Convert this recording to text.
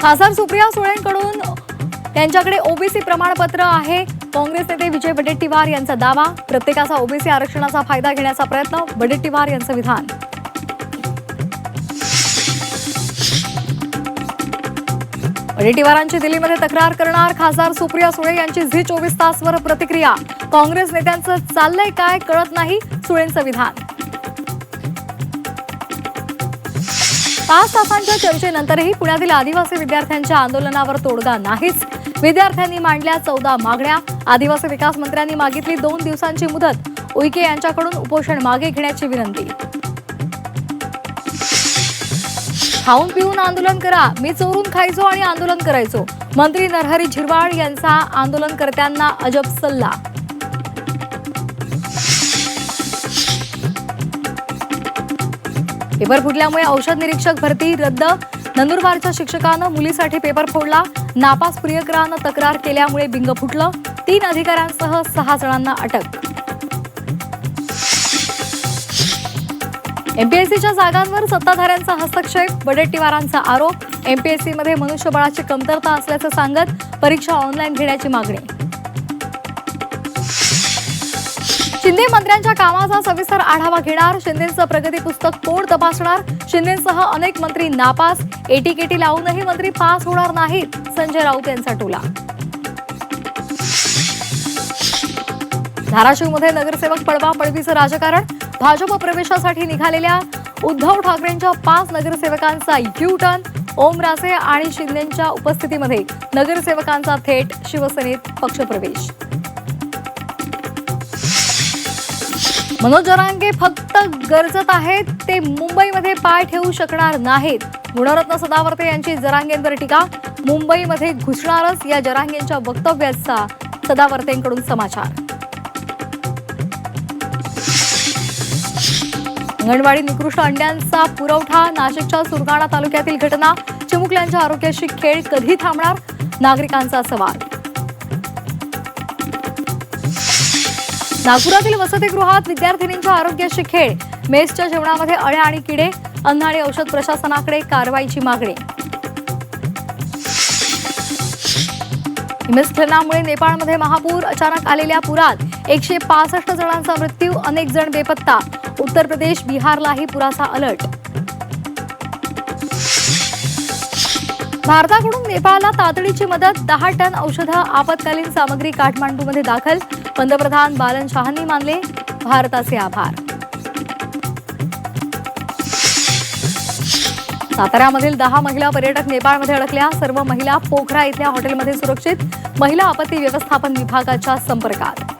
खासदार सुप्रिया सुळेंकडून त्यांच्याकडे ओबीसी प्रमाणपत्र आहे. काँग्रेस नेते विजय वडेट्टीवार यांचा दावा. प्रत्येकाचा ओबीसी आरक्षणाचा फायदा घेण्याचा प्रयत्न, वडेट्टीवार यांचं विधान. वडेट्टीवारांची दिल्लीमध्ये तक्रार करणार खासदार सुप्रिया सुळे यांची झी 24 तासवर प्रतिक्रिया. काँग्रेस नेत्यांचं चाललंय काय कळत नाही, सुळेंचं विधान. 5 तासांच्या चर्चेनंतरही पुण्यातील आदिवासी विद्यार्थ्यांच्या आंदोलनावर तोडगा नाहीच. विद्यार्थ्यांनी मांडल्या 14 मागण्या. आदिवासी विकास मंत्र्यांनी मागितली 2 दिवसांची मुदत. उईके यांच्याकडून उपोषण मागे घेण्याची विनंती. खाऊन पिऊन आंदोलन करा, मी चोरून खायचो आणि आंदोलन करायचो. मंत्री नरहरी झिरवाळ यांचा आंदोलनकर्त्यांना अजब सल्ला. पेपर फुटल्यामुळे औषध निरीक्षक भरती रद्द. नंदुरबारच्या शिक्षकानं मुलीसाठी पेपर फोडला. नापास प्रियकरानं तक्रार केल्यामुळे बिंग फुटलं. 3 अधिकाऱ्यांसह 6 जणांना अटक. एमपीएससीच्या जागांवर सत्ताधाऱ्यांचा हस्तक्षेप, वडेट्टीवारांचा आरोप. एमपीएससीमध्ये मनुष्यबळाची कमतरता असल्याचं सांगत परीक्षा ऑनलाईन घेण्याची मागणी. शिंदे मंत्र्यांच्या कामाचा सविस्तर आढावा घेणार. शिंदेंचं प्रगती पुस्तक कोण तपासणार? शिंदेंसह अनेक मंत्री नापास. एटीकेटी लावूनही मंत्री पास होणार नाहीत, संजय राऊत यांचा टोला. धाराशिवमध्ये नगरसेवक पळवापळवीचं राजकारण. भाजप प्रवेशासाठी निघालेल्या उद्धव ठाकरेंच्या 5 नगरसेवकांचा यू-टर्न. ओमराजे आणि शिंदेंच्या उपस्थितीमध्ये नगरसेवकांचा थेट शिवसेनेत पक्षप्रवेश. मनोज जरांगे फक्त गरजत आहेत, ते मुंबईमध्ये पाय ठेवू शकणार नाहीत. गुणरत्न सदावर्ते यांची जरांगेंवर टीका. मुंबईमध्ये घुसणारच या जरांगेंच्या वक्तव्याचा सदावर्तेंकडून समाचार. अंगणवाडी निकृष्ट अंड्यांचा पुरवठा. नाशिकच्या सुरगाणा तालुक्यातील घटना. चिमुकल्यांच्या आरोग्याशी खेळ कधी थांबणार? नागरिकांचा सवाल. नागपुरातील वसतिगृहात विद्यार्थिनींच्या आरोग्याशी खेळ. मेसच्या जेवणामध्ये अळ्या आणि किडे. अन्न आणि औषध प्रशासनाकडे कारवाईची मागणी. हिमस्खलनामुळे नेपाळमध्ये महापूर. अचानक आलेल्या पुरात 165 जणांचा मृत्यू, अनेक जण बेपत्ता. उत्तर प्रदेश, बिहारलाही पुराचा अलर्ट. भारताकडून नेपाळला तातडीची मदत. 10 टन औषधं, आपत्कालीन सामग्री काठमांडूमध्ये दाखल. पंतप्रधान बालन शहांनी मानले भारताचे आभार. साताऱ्यामधील 10 महिला पर्यटक नेपाळमध्ये अडकल्या. सर्व महिला पोखरा इथल्या हॉटेलमध्ये सुरक्षित. महिला आपत्ती व्यवस्थापन विभागाच्या संपर्कात.